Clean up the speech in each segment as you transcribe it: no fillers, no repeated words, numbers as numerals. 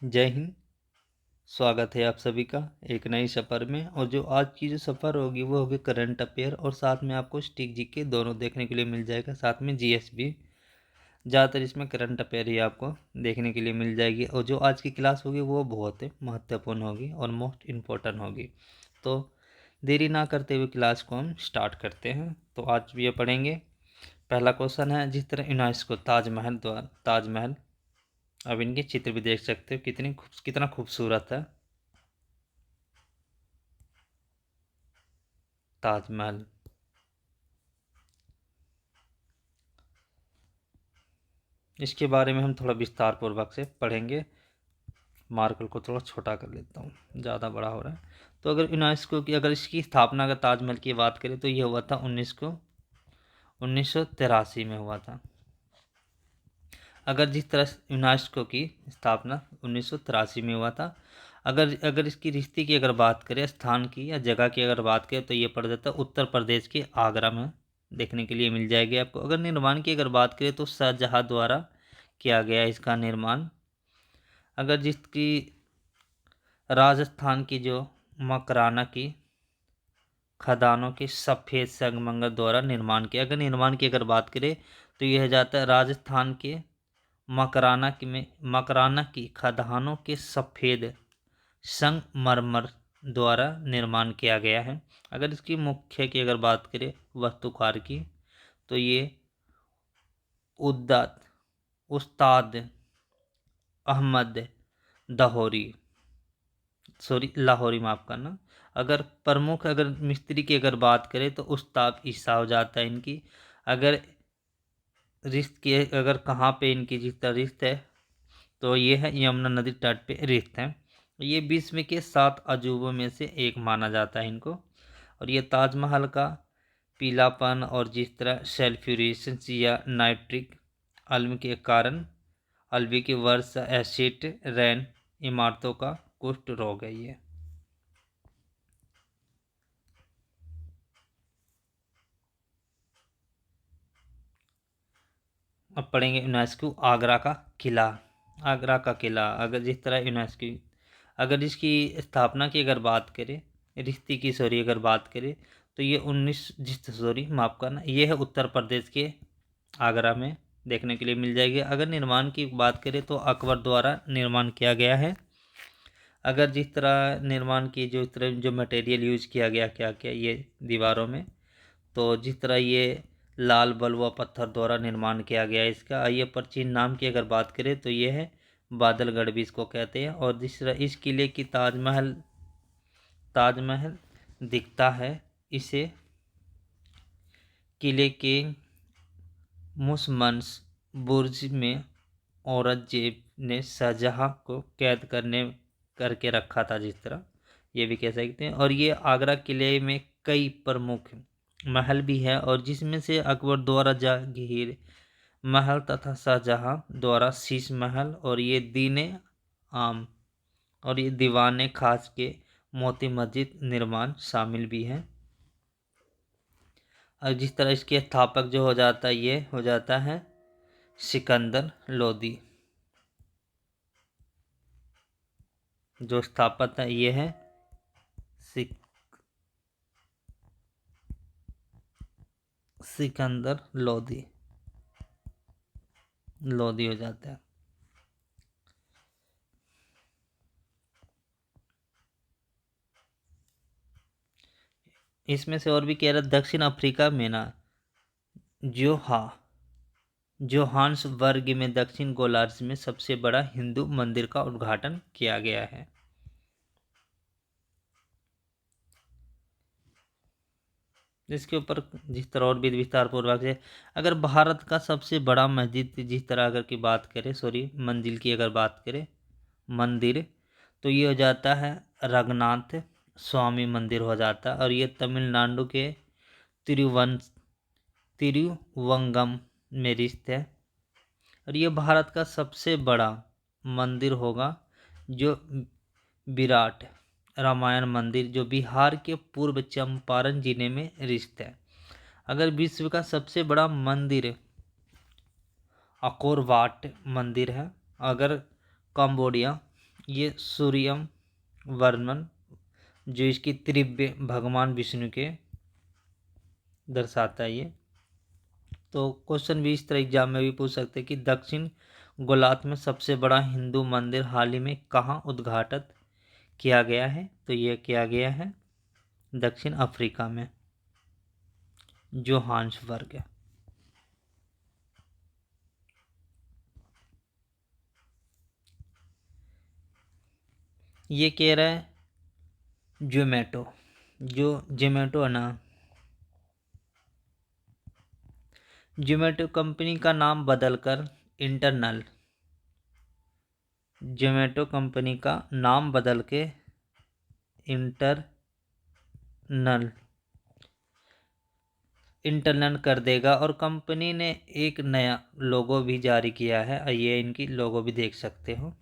जय हिंद। स्वागत है आप सभी का एक नई सफ़र में। और जो आज की जो सफ़र होगी वो होगी करंट अफेयर, और साथ में आपको स्टिक जीके दोनों देखने के लिए मिल जाएगा, साथ में जीएस भी। ज़्यादातर इसमें करंट अफेयर ही आपको देखने के लिए मिल जाएगी। और जो आज की क्लास होगी वो बहुत ही महत्वपूर्ण होगी और मोस्ट इम्पोर्टेंट होगी। तो देरी ना करते हुए क्लास को हम स्टार्ट करते हैं। तो आज ये पढ़ेंगे। पहला क्वेश्चन है, जिस तरह यूनेस्को ताजमहल, अब इनके चित्र भी देख सकते हो कितना खूबसूरत है ताजमहल। इसके बारे में हम थोड़ा विस्तार पूर्वक से पढ़ेंगे। मार्कर को थोड़ा छोटा कर लेता हूँ, ज़्यादा बड़ा हो रहा है। तो अगर यूनेस्को की अगर इसकी स्थापना अगर ताजमहल की बात करें तो ये हुआ था 1983 में हुआ था। अगर जिस तरह यूनेस्को की स्थापना 1983 में हुआ था, अगर अगर इसकी रिश्ते की अगर बात करें, स्थान की या जगह की अगर बात करें, तो ये पड़ जाता है उत्तर प्रदेश के आगरा में देखने के लिए मिल जाएगी आपको। अगर निर्माण की अगर बात करें तो शाहजहाँ द्वारा किया गया इसका निर्माण। अगर जिसकी राजस्थान की जो मकराना की खदानों के सफ़ेद संगमरमर द्वारा निर्माण किया। अगर निर्माण की अगर बात करें तो यह जाता है राजस्थान के मकराना की खदानों के सफ़ेद संगमरमर द्वारा निर्माण किया गया है। अगर इसकी मुख्य की अगर बात करें वास्तुकार की, तो ये उस्ताद अहमद लाहौरी, माफ़ करना। अगर प्रमुख अगर मिस्त्री की अगर बात करें तो उस्ताद ईसा हो जाता है इनकी। अगर रिश्त की अगर कहाँ पे इनकी जितना रिश्त है तो ये है यमुना नदी तट पे रिश्त है। ये विश्व के 7 अजूबों में से एक माना जाता है इनको। और ये ताजमहल का पीलापन और जिस तरह सल्फ्यूरिसेंस या नाइट्रिक अम्ल के कारण अल्वी की वर्ष एसिड रैन इमारतों का कुष्ठ रोग है ये। अब पढ़ेंगे यूनेस्को आगरा का किला। आगरा का किला अगर जिस तरह यूनेस्को अगर इसकी स्थापना की अगर बात करें, रिश्ती की अगर बात करें, तो ये 19 माफ़ करना, ये है उत्तर प्रदेश के आगरा में देखने के लिए मिल जाएगी। अगर निर्माण की बात करें तो अकबर द्वारा निर्माण किया गया है। अगर जिस तरह निर्माण की जो इस तरह जो मटेरियल यूज किया गया क्या क्या ये दीवारों में, तो जिस तरह ये लाल बलुआ पत्थर द्वारा निर्माण किया गया है इसका। ये प्राचीन नाम की अगर बात करें तो ये है बादलगढ़ भी इसको कहते हैं। और जिस तरह इस किले की ताजमहल दिखता है, इसे किले के मुसमन्स बुर्ज में औरंगजेब ने शाहजहाँ को कैद करके रखा था, जिस तरह ये भी कह सकते हैं। और ये आगरा किले में कई प्रमुख महल भी है, और जिसमें से अकबर द्वारा जहांगीर महल तथा शाहजहाँ द्वारा शीश महल और ये दीने आम और ये दीवाने खास के मोती मस्जिद निर्माण शामिल भी हैं। और जिस तरह इसके स्थापक जो हो जाता है ये हो जाता है सिकंदर लोदी। जो स्थापक है ये है सिकंदर लोदी हो जाता है। इसमें से और भी कह रहा दक्षिण अफ्रीका में ना जोहान्सबर्ग में दक्षिण गोलार्ध में सबसे बड़ा हिंदू मंदिर का उद्घाटन किया गया है। जिसके ऊपर जिस तरह और भी विस्तार पूर्वक से अगर भारत का सबसे बड़ा मस्जिद जिस तरह अगर की बात करें मंजिल की अगर बात करें मंदिर, तो ये हो जाता है रघुनाथ स्वामी मंदिर हो जाता है। और ये तमिलनाडु के तिरुवंगम में स्थित है। और ये भारत का सबसे बड़ा मंदिर होगा जो विराट रामायण मंदिर, जो बिहार के पूर्व चंपारण जिले में स्थित है। अगर विश्व का सबसे बड़ा मंदिर अकोर वाट मंदिर है। अगर कंबोडिया ये सूर्यम वर्णन जो इसकी त्रिव्य भगवान विष्णु के दर्शाता है ये। तो क्वेश्चन भी इस तरह एग्जाम में भी पूछ सकते हैं कि दक्षिण गोलार्ध में सबसे बड़ा हिंदू मंदिर हाल ही में कहाँ उद्घाटित किया गया है? तो ये किया गया है दक्षिण अफ्रीका में, जोहान्सबर्ग। ये कह रहा है जोमेटो, जो जोमेटो है ना, जोमेटो कंपनी का नाम बदलकर इंटरनल, जोमेटो कंपनी का नाम बदल के इंटरनल कर देगा। और कंपनी ने एक नया लोगो भी जारी किया है, ये इनकी लोगो भी देख सकते हो,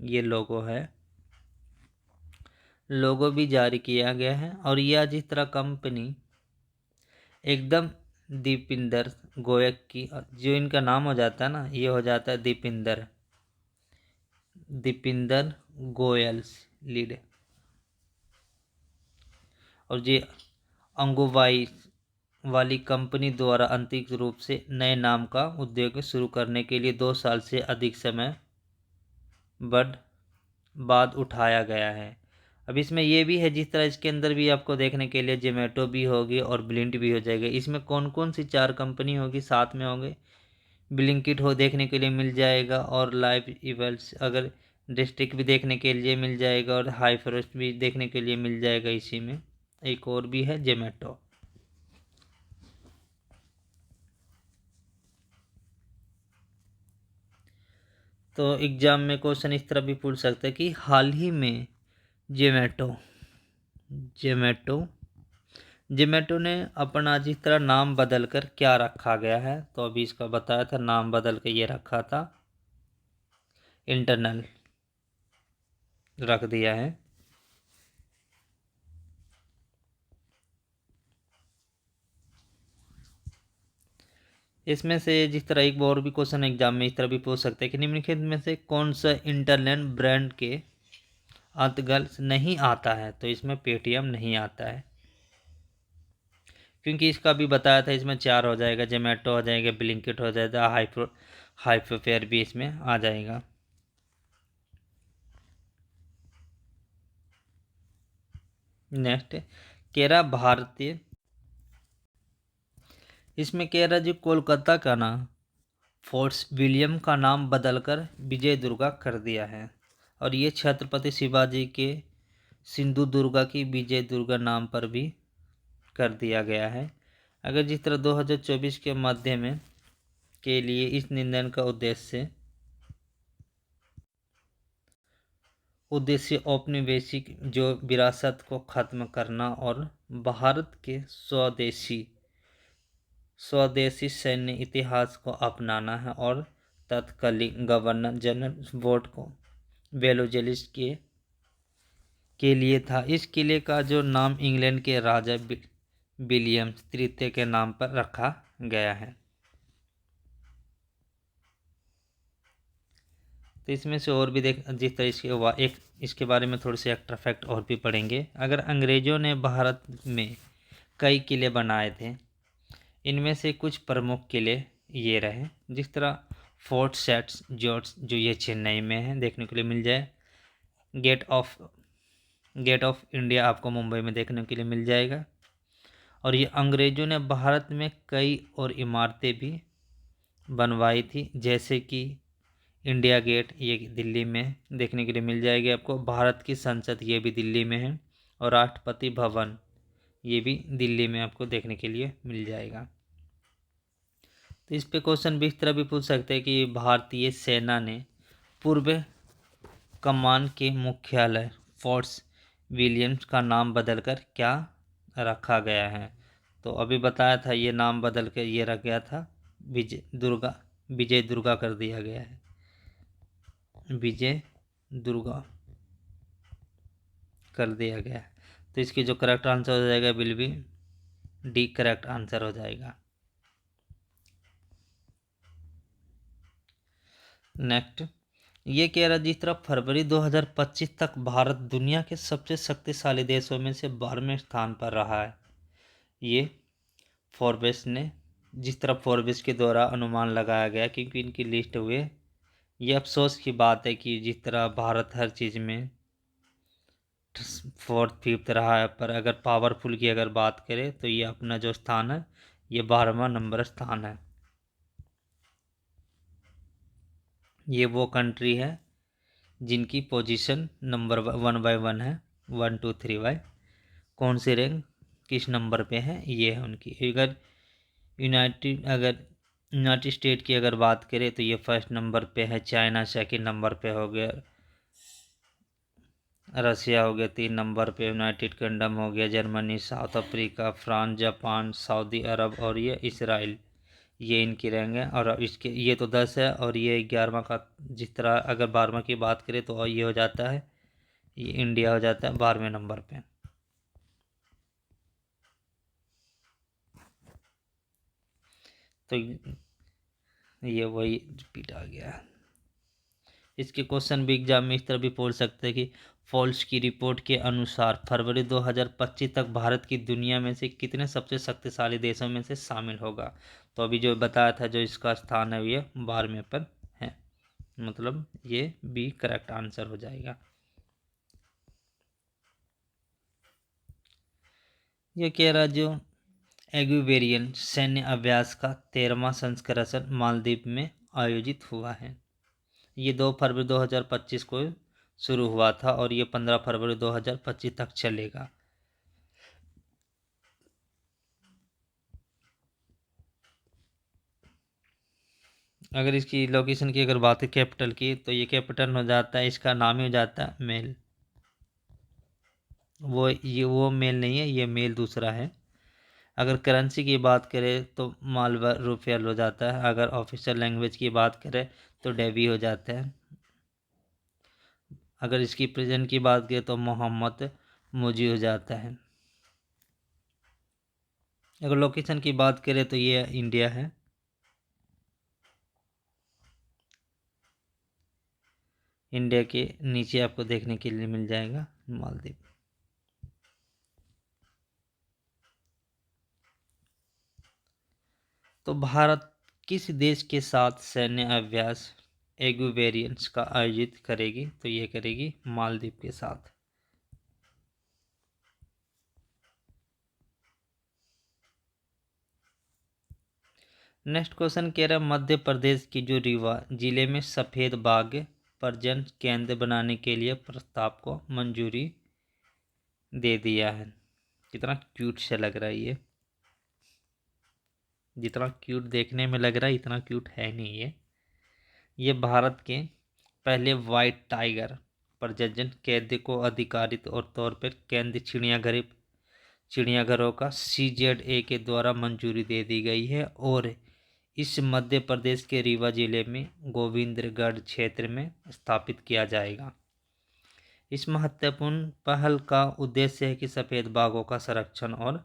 ये लोगो है, लोगो भी जारी किया गया है। और यह जिस तरह कंपनी एकदम दीपिंदर गोयल की, जो इनका नाम हो जाता है ना, ये हो जाता है दीपिंदर गोयल लीड। और ये अंगुवाई वाली कंपनी द्वारा आंतरिक रूप से नए नाम का उद्योग शुरू करने के लिए 2 साल से अधिक समय बाद उठाया गया है। अब इसमें ये भी है, जिस तरह इसके अंदर भी आपको देखने के लिए जोमेटो भी होगी और ब्लिंट भी हो जाएगा। इसमें कौन कौन सी 4 कंपनी होगी साथ में होंगे? ब्लिंकिट हो देखने के लिए मिल जाएगा, और लाइव इवेंट्स अगर डिस्ट्रिक्ट भी देखने के लिए मिल जाएगा, और हाई फॉरेस्ट भी देखने के लिए मिल जाएगा। इसी में एक और भी है जोमेटो। तो एग्जाम में क्वेश्चन इस तरह भी पूछ सकते हैं कि हाल ही में जोमेटो ने अपना जिस तरह नाम बदल कर क्या रखा गया है? तो अभी इसका बताया था, नाम बदल के ये रखा था इंटरनल रख दिया है। इसमें से जिस तरह एक और भी क्वेश्चन एग्जाम में इस तरह भी पूछ सकते हैं कि निम्नलिखित में से कौन सा इंटरनेट ब्रांड के अंतर्गत नहीं आता है? तो इसमें पेटीएम नहीं आता है, क्योंकि इसका भी बताया था, इसमें 4 हो जाएगा, जोमेटो हो जाएगा, ब्लिंकिट हो जाएगा, हाइपरफेयर भी इसमें आ जाएगा। नेक्स्ट केरा भारतीय, इसमें कह रहा जो कोलकाता का ना फोर्ट्स विलियम का नाम बदलकर विजय दुर्गा कर दिया है। और ये छत्रपति शिवाजी के सिंधु दुर्गा की विजय दुर्गा नाम पर भी कर दिया गया है। अगर जिस तरह 2024 के मध्य में के लिए इस निंदन का उद्देश्य औपनिवेशिक जो विरासत को खत्म करना और भारत के स्वदेशी सैन्य इतिहास को अपनाना है। और तत्कालीन गवर्नर जनरल वोट को बेलोजेलिस के लिए था। इस किले का जो नाम इंग्लैंड के राजा विलियम तृतीय के नाम पर रखा गया है। तो इसमें से और भी देख, जिस तरह इसके बारे में थोड़े से एक्स्ट्रा फैक्ट और भी पढ़ेंगे। अगर अंग्रेजों ने भारत में कई किले बनाए थे, इनमें से कुछ प्रमुख किले ये रहे, जिस तरह फोर्ट सेंट जॉर्ज जो ये चेन्नई में है, देखने के लिए मिल जाए। गेट ऑफ इंडिया आपको मुंबई में देखने के लिए मिल जाएगा। और ये अंग्रेजों ने भारत में कई और इमारतें भी बनवाई थी, जैसे कि इंडिया गेट, ये दिल्ली में देखने के लिए मिल जाएगी आपको। भारत की संसद ये भी दिल्ली में है। और राष्ट्रपति भवन ये भी दिल्ली में आपको देखने के लिए मिल जाएगा। तो इस पे क्वेश्चन भी इस तरह भी पूछ सकते हैं कि भारतीय सेना ने पूर्व कमान के मुख्यालय फोर्ट्स विलियम्स का नाम बदलकर क्या रखा गया है? तो अभी बताया था, ये नाम बदल के ये रख गया था विजय दुर्गा कर दिया गया है, विजय दुर्गा कर दिया गया है। तो इसकी जो करेक्ट आंसर हो जाएगा will be D correct answer हो जाएगा। नेक्स्ट ये कह रहा जिस तरह फरवरी 2025 तक भारत दुनिया के सबसे शक्तिशाली देशों में से 12वें स्थान पर रहा है। ये फोर्ब्स ने जिस तरह फोर्ब्स के द्वारा अनुमान लगाया गया क्योंकि इनकी लिस्ट हुए। ये अफसोस की बात है कि जिस तरह भारत हर चीज़ में फोर्थ फिफ्थ रहा है, पर अगर पावरफुल की अगर बात करें तो ये अपना जो स्थान है ये 12वां नंबर स्थान है। ये वो कंट्री है जिनकी पोजीशन नंबर 1 बाय 1 है, 1 2 3 बाय कौन सी रैंक किस नंबर पे है ये है उनकी। यूनाइटेड स्टेट की अगर बात करें तो ये फर्स्ट नंबर पे है, चाइना सेकंड नंबर पे हो गया, रसिया हो गया 3 नंबर पे, यूनाइटेड किंगडम हो गया, Germany, South Africa, France, Japan, Saudi Arab और ये इसराइल, ये इनकी रैंक है। और इसके ये तो 10 है और ये 11वां का जिस तरह अगर 12वां की बात करें तो ये हो जाता है, ये इंडिया हो जाता है 12वें नंबर पे। तो ये वही रिपीट आ गया। इसके क्वेश्चन भी एग्जाम में इस तरह भी पूछ सकते हैं कि फॉल्स की रिपोर्ट के अनुसार फरवरी 2025 तक भारत की दुनिया में से कितने सबसे शक्तिशाली देशों में से शामिल होगा। तो अभी जो बताया था जो इसका स्थान है ये 12वें पर है, मतलब ये भी करेक्ट आंसर हो जाएगा। ये कह रहा जो एग्युवेरियन सैन्य अभ्यास का 13वां संस्करण मालदीव में आयोजित हुआ है। ये 2 फरवरी 2025 को शुरू हुआ था और ये 15 फरवरी 2025 तक चलेगा। अगर इसकी लोकेशन की अगर बात है कैपिटल की तो ये कैपिटल हो जाता है, इसका नाम ही हो जाता है मेल। वो मेल नहीं है, ये मेल दूसरा है। अगर करेंसी की बात करें तो मालवा रुपया हो जाता है। अगर ऑफिशियल लैंग्वेज की बात करें तो डेवी हो जाता है। अगर इसकी प्रेजेंट की बात करें तो मोहम्मद मुजी हो जाता है। अगर लोकेशन की बात करें तो ये इंडिया है। इंडिया के नीचे आपको देखने के लिए मिल जाएगा मालदीव। तो भारत किस देश के साथ सैन्य अभ्यास एग्युवेरियंस का आयोजित करेगी, तो ये करेगी मालदीव के साथ। नेक्स्ट क्वेश्चन कह रहा है मध्य प्रदेश की जो रीवा जिले में सफ़ेद बाघ प्रजनन केंद्र बनाने के लिए प्रस्ताव को मंजूरी दे दिया है। कितना क्यूट से लग रहा है ये, जितना क्यूट देखने में लग रहा है इतना क्यूट है नहीं ये भारत के पहले वाइट टाइगर प्रजनन केंद्र को आधिकारिक और तौर पर केंद्र चिड़ियाघरों का CZA के द्वारा मंजूरी दे दी गई है और इस मध्य प्रदेश के रीवा जिले में गोविंदगढ़ क्षेत्र में स्थापित किया जाएगा। इस महत्वपूर्ण पहल का उद्देश्य है कि सफ़ेद बाघों का संरक्षण और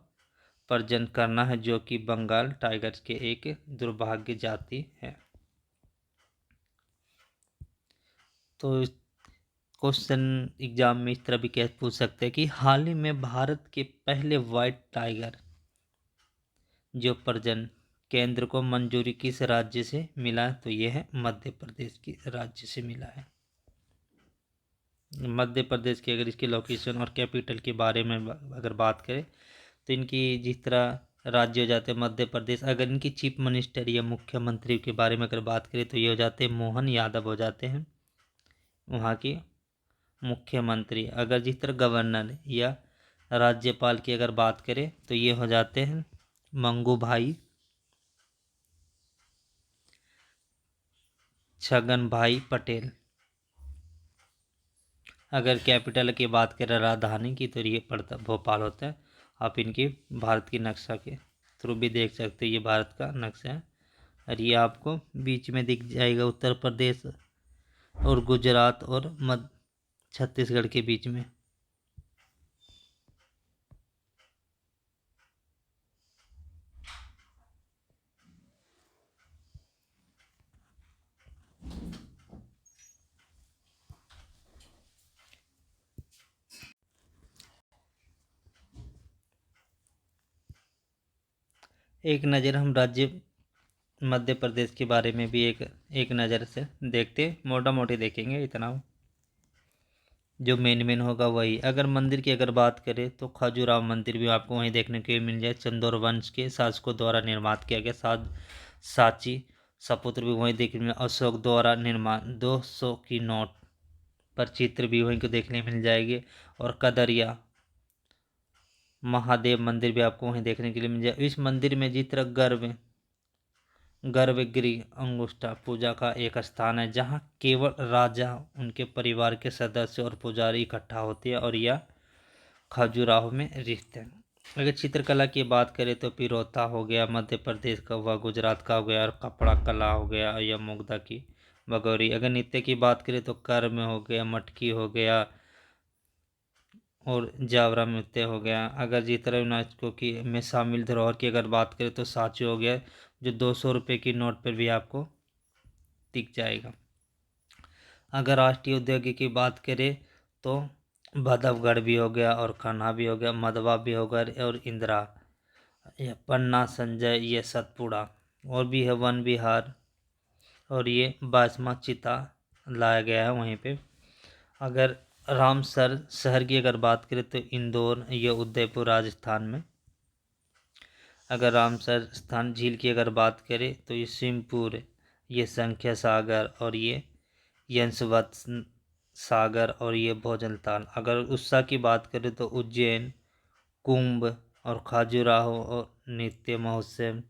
प्रजनन करना है जो कि बंगाल टाइगर के एक दुर्भाग्य जाति है। तो क्वेश्चन एग्जाम में इस तरह भी कैसे पूछ सकते हैं कि हाल ही में भारत के पहले वाइट टाइगर जो प्रजनन केंद्र को मंजूरी किस राज्य से मिला, तो यह है मध्य प्रदेश के राज्य से मिला है। मध्य प्रदेश की अगर इसकी लोकेशन और कैपिटल के बारे में अगर बात करें तो इनकी जिस तरह राज्य हो जाते हैं मध्य प्रदेश। अगर इनकी चीफ मिनिस्टर या मुख्यमंत्री के बारे में अगर बात करें तो ये हो जाते हैं मोहन यादव हो जाते हैं वहाँ की मुख्यमंत्री। अगर जिस तरह गवर्नर या राज्यपाल की अगर बात करें तो ये हो जाते हैं मंगू भाई छगन भाई पटेल। अगर कैपिटल की बात करें राजधानी की तो ये पड़ता भोपाल होता है। आप इनकी भारत की नक्शा के थ्रू भी देख सकते हैं, ये भारत का नक्शा है और ये आपको बीच में दिख जाएगा उत्तर प्रदेश और गुजरात और मध्य छत्तीसगढ़ के बीच में। एक नज़र हम राज्य मध्य प्रदेश के बारे में भी एक नज़र से देखते, मोटा मोटी देखेंगे इतना, जो मेन होगा वही। अगर मंदिर की अगर बात करें तो खजुराहो मंदिर भी आपको वहीं देखने के लिए मिल जाए। चंदौर वंश के शासकों द्वारा निर्माण किया गया। सांची सपुत्र भी वहीं देखने में, अशोक द्वारा निर्माण 200 की नोट पर चित्र भी वहीं को देखने मिल जाएंगे। और कदरिया महादेव मंदिर भी आपको वहीं देखने के लिए मिल जाए। इस मंदिर में जिस तरह गर्भगृह अंगुष्ठा पूजा का एक स्थान है, जहां केवल राजा, उनके परिवार के सदस्य और पुजारी इकट्ठा होते हैं, और यह खजुराहो में स्थित है। अगर चित्रकला की बात करें तो पिरोता हो गया मध्य प्रदेश का, वह गुजरात का हो गया। और कपड़ा कला हो गया या मुग्धा की बगौरी। अगर नृत्य की बात करें तो कर्म हो गया, मटकी हो गया और जावरा नृत्य हो गया। अगर जिस तरह यूनेस्को की में शामिल धरोहर की अगर बात करें तो सांची हो गया, जो 200 रुपये की नोट पर भी आपको दिख जाएगा। अगर राष्ट्रीय उद्योग की बात करें तो भदवगढ़ भी हो गया, और कान्हा भी हो गया, मधवा भी हो गया, और इंदिरा, यह पन्ना, संजय, ये सतपुड़ा, और भी है वन विहार, और ये बासमा चिता लाया गया है वहीं पे। अगर रामसर शहर की अगर बात करें तो इंदौर, ये उदयपुर राजस्थान में। अगर रामसर स्थान झील की अगर बात करें तो ये सिमपुर, ये संख्या सागर, और ये यंसवत सागर, और ये भोजनताल। अगर उत्साह की बात करें तो उज्जैन, कुंभ, और खजुराहो, और नृत्य महोत्सव,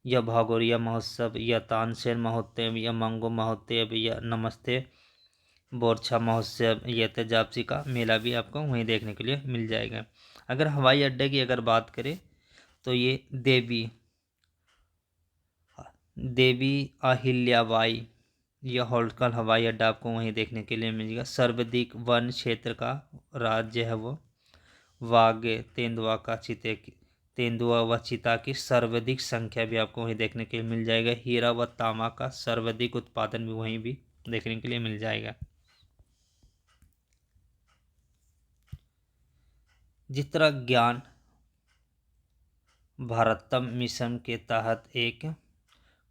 या भागोरिया महोत्सव, या तानसेन महोत्सव, या मंगो महोत्सव, या नमस्ते बोरछा महोत्सव, या तेजाबसी का मेला भी आपको वहीं देखने के लिए मिल जाएगा। अगर हवाई अड्डे की अगर बात करें तो ये देवी अहिल्याबाई, यह होलकर हवाई अड्डा आपको वहीं देखने के लिए मिलेगा। सर्वाधिक वन क्षेत्र का राज्य है वो। वाघ, तेंदुआ व चीता की सर्वाधिक संख्या भी आपको वहीं देखने के लिए मिल जाएगा। हीरा व तांबा का सर्वाधिक उत्पादन भी वहीं भी देखने के लिए मिल जाएगा। जिस तरह ज्ञान भारतम मिशन के तहत 1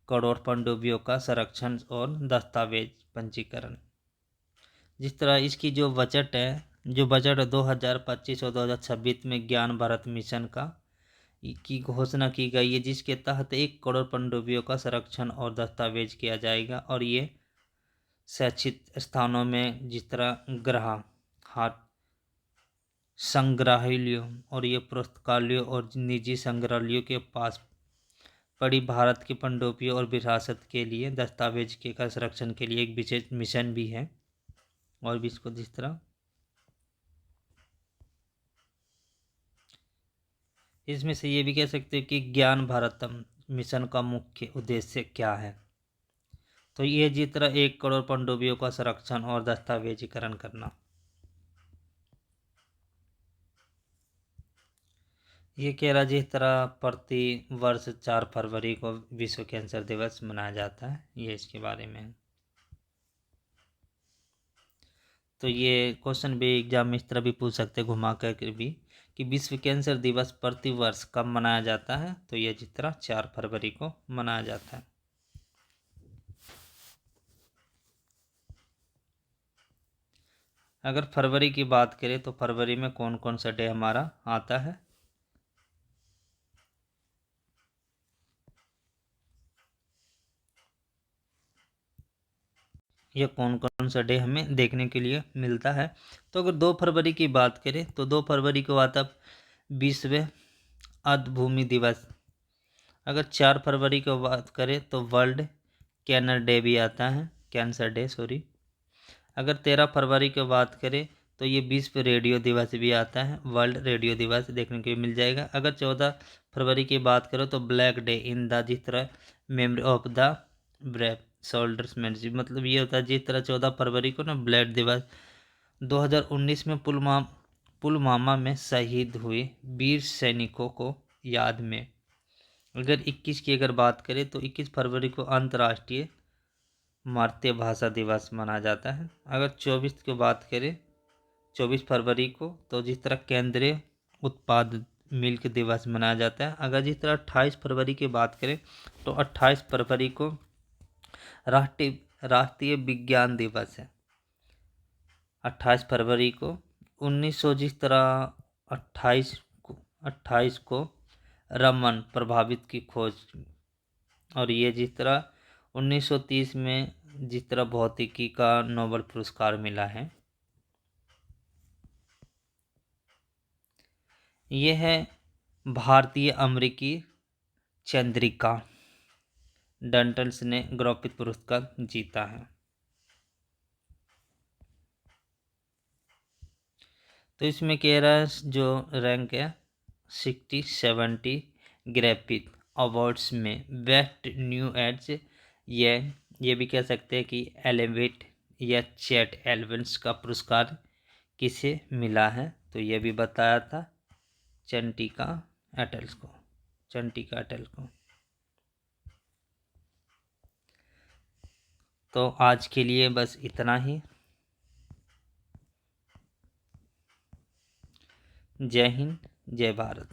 करोड़ पनडुब्बियों का संरक्षण और दस्तावेज पंजीकरण। जिस तरह इसकी जो बजट है, 2025 और 2026 में ज्ञान भारत मिशन की घोषणा की गई है, जिसके तहत 1 करोड़ पनडुब्बियों का संरक्षण और दस्तावेज किया जाएगा। और ये शैक्षिक स्थानों में जिस तरह ग्रह हाट, संग्रहालयों, और ये पुस्तकालयों और निजी संग्रहालयों के पास पड़ी भारत की पनडुब्बियों और विरासत के लिए दस्तावेज के का संरक्षण के लिए एक विशेष मिशन भी है। और भी इसको जिस तरह इसमें से ये भी कह सकते हैं कि ज्ञान भारतम मिशन का मुख्य उद्देश्य क्या है। तो ये जिस तरह 1 करोड़ पनडुब्बियों का संरक्षण और दस्तावेजीकरण करना। ये कह रहा जिस तरह प्रति वर्ष 4 फरवरी को विश्व कैंसर दिवस मनाया जाता है, ये इसके बारे में है। तो ये क्वेश्चन भी एग्जाम में इस तरह भी पूछ सकते हैं घुमा कर भी, कि विश्व कैंसर दिवस प्रति वर्ष कब मनाया जाता है। तो ये जिस तरह 4 फरवरी को मनाया जाता है। अगर फरवरी की बात करें तो फरवरी में कौन कौन सा डे हमारा आता है। यह कौन कौन सा डे हमें देखने के लिए मिलता है। तो अगर 2 फरवरी की बात करें तो 2 फरवरी को आता विश्व अर्धभूमि दिवस। अगर 4 फरवरी की बात करें तो वर्ल्ड कैंसर डे भी आता है, कैंसर डे सॉरी। अगर 13 फरवरी की बात करें तो ये विश्व रेडियो दिवस भी आता है, वर्ल्ड रेडियो दिवस देखने को मिल जाएगा। अगर 14 फरवरी की बात करो तो ब्लैक डे इन द जिस तरह memory of the brave soldiers man, मतलब ये होता है जिस तरह 14 फरवरी को ना ब्लैक दिवस 2019 में पुलवामा में शहीद हुए वीर सैनिकों को याद में। अगर 21 की अगर बात करें तो 21 फरवरी को अंतर्राष्ट्रीय मातृभाषा दिवस मनाया जाता है। अगर 24 की बात करें 24 फरवरी को तो जिस तरह केंद्रीय उत्पाद मिल्क दिवस मनाया जाता है। अगर जिस तरह 28 फरवरी की बात करें तो 28 फरवरी को राष्ट्रीय विज्ञान दिवस है। 28 फरवरी को 1900 जिस तरह 28 को रमन प्रभावित की खोज, और ये जिस तरह 1930 में जिस तरह भौतिकी का नोबेल पुरस्कार मिला है। ये है भारतीय अमेरिकी चंद्रिका, डंटन्स ने ग्राफिक पुरस्कार जीता है। तो इसमें कह रहा है जो रैंक है 60-70 ग्राफिक अवार्ड्स में बेस्ट न्यू एड्स, ये भी कह सकते हैं कि एलिवेट या चैट एलिवेंट्स का पुरस्कार किसे मिला है, तो ये भी बताया था चंटिका एटल्स को। तो आज के लिए बस इतना ही। जय हिंद, जय भारत।